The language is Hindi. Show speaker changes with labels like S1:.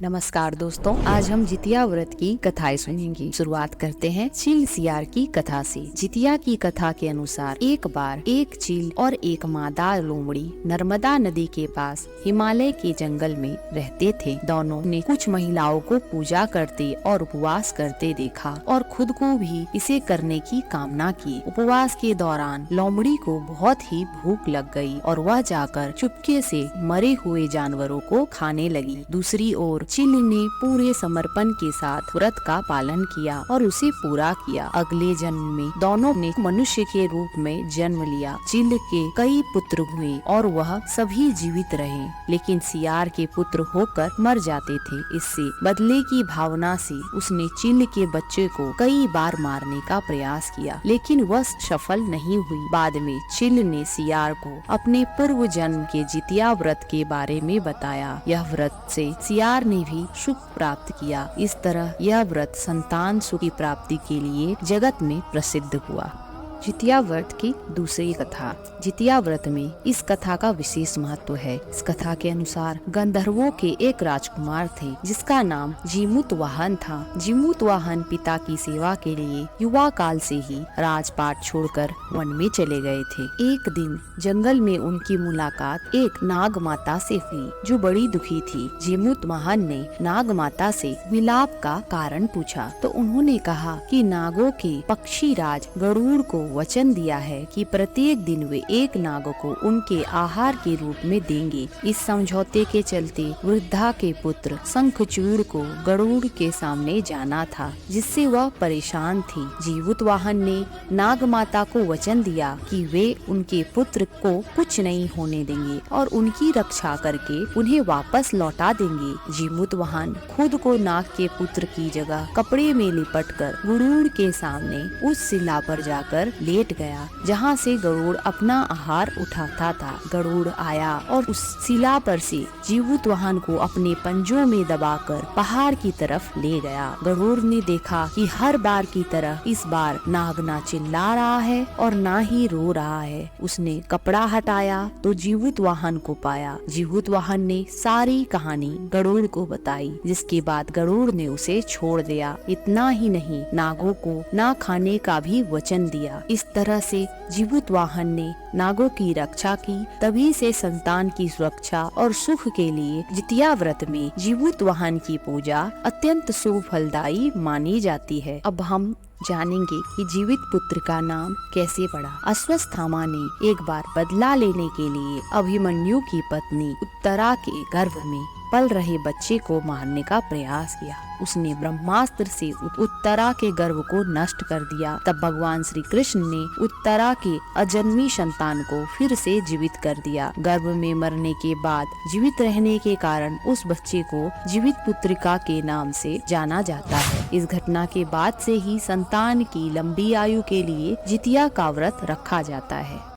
S1: नमस्कार दोस्तों, आज हम जितिया व्रत की कथाएं सुनेंगे। शुरुआत करते हैं चील सियार की कथा से। जितिया की कथा के अनुसार एक बार एक चील और एक मादा लोमड़ी नर्मदा नदी के पास हिमालय के जंगल में रहते थे। दोनों ने कुछ महिलाओं को पूजा करते और उपवास करते देखा और खुद को भी इसे करने की कामना की। उपवास के दौरान लोमड़ी को बहुत ही भूख लग गई और वह जाकर चुपके से मरे हुए जानवरों को खाने लगी। दूसरी ओर चील ने पूरे समर्पण के साथ व्रत का पालन किया और उसे पूरा किया। अगले जन्म में दोनों ने मनुष्य के रूप में जन्म लिया। चील के कई पुत्र हुए और वह सभी जीवित रहे, लेकिन सियार के पुत्र होकर मर जाते थे। इससे बदले की भावना से उसने चील के बच्चे को कई बार मारने का प्रयास किया, लेकिन वह सफल नहीं हुई। बाद में चील ने सियार को अपने पूर्व जन्म के जितिया व्रत के बारे में बताया। यह व्रत से सियार ने भी सुख प्राप्त किया। इस तरह यह व्रत संतान सुख की प्राप्ति के लिए जगत में प्रसिद्ध हुआ। जितिया व्रत की दूसरी कथा। जितिया व्रत में इस कथा का विशेष महत्व है। इस कथा के अनुसार गंधर्वों के एक राजकुमार थे जिसका नाम जीमूतवाहन था। जीमूतवाहन पिता की सेवा के लिए युवा काल से ही राजपाट छोड़कर वन में चले गए थे। एक दिन जंगल में उनकी मुलाकात एक नाग माता से हुई जो बड़ी दुखी थी। जीमूतवाहन ने नाग माता से विलाप का कारण पूछा तो उन्होंने कहा कि नागों के पक्षी राज गरुड़ को वचन दिया है कि प्रत्येक दिन वे एक नाग को उनके आहार के रूप में देंगे। इस समझौते के चलते वृद्धा के पुत्र शंखचूड़ को गरुड़ के सामने जाना था, जिससे वह परेशान थी। जीमूतवाहन ने नाग माता को वचन दिया कि वे उनके पुत्र को कुछ नहीं होने देंगे और उनकी रक्षा करके उन्हें वापस लौटा देंगे। जीमूतवाहन खुद को नाग के पुत्र की जगह कपड़े में लिपटकर गरुड़ के सामने उस शिला पर जाकर लेट गया जहाँ से गरुड़ अपना आहार उठाता था। गरुड़ आया और उस शिला पर से जीमूतवाहन को अपने पंजों में दबाकर पहाड़ की तरफ ले गया। गरुड़ ने देखा कि हर बार की तरह इस बार नाग ना चिल्ला रहा है और ना ही रो रहा है। उसने कपड़ा हटाया तो जीमूतवाहन को पाया। जीमूतवाहन ने सारी कहानी गरुड़ को बताई, जिसके बाद गरुड़ ने उसे छोड़ दिया। इतना ही नहीं, नागों को ना खाने का भी वचन दिया। इस तरह से जीमूतवाहन ने नागों की रक्षा की। तभी से संतान की सुरक्षा और सुख के लिए जितिया व्रत में जीमूतवाहन की पूजा अत्यंत शुभ फलदायी मानी जाती है। अब हम जानेंगे कि जीवित पुत्र का नाम कैसे पड़ा। अश्वत्थामा ने एक बार बदला लेने के लिए अभिमन्यु की पत्नी उत्तरा के गर्भ में पल रहे बच्चे को मारने का प्रयास किया। उसने ब्रह्मास्त्र से उत्तरा के गर्भ को नष्ट कर दिया। तब भगवान श्री कृष्ण ने उत्तरा के अजन्मी संतान को फिर से जीवित कर दिया। गर्भ में मरने के बाद जीवित रहने के कारण उस बच्चे को जीवित पुत्रिका के नाम से जाना जाता है। इस घटना के बाद से ही संतान की लंबी आयु के लिए जितिया का व्रत रखा जाता है।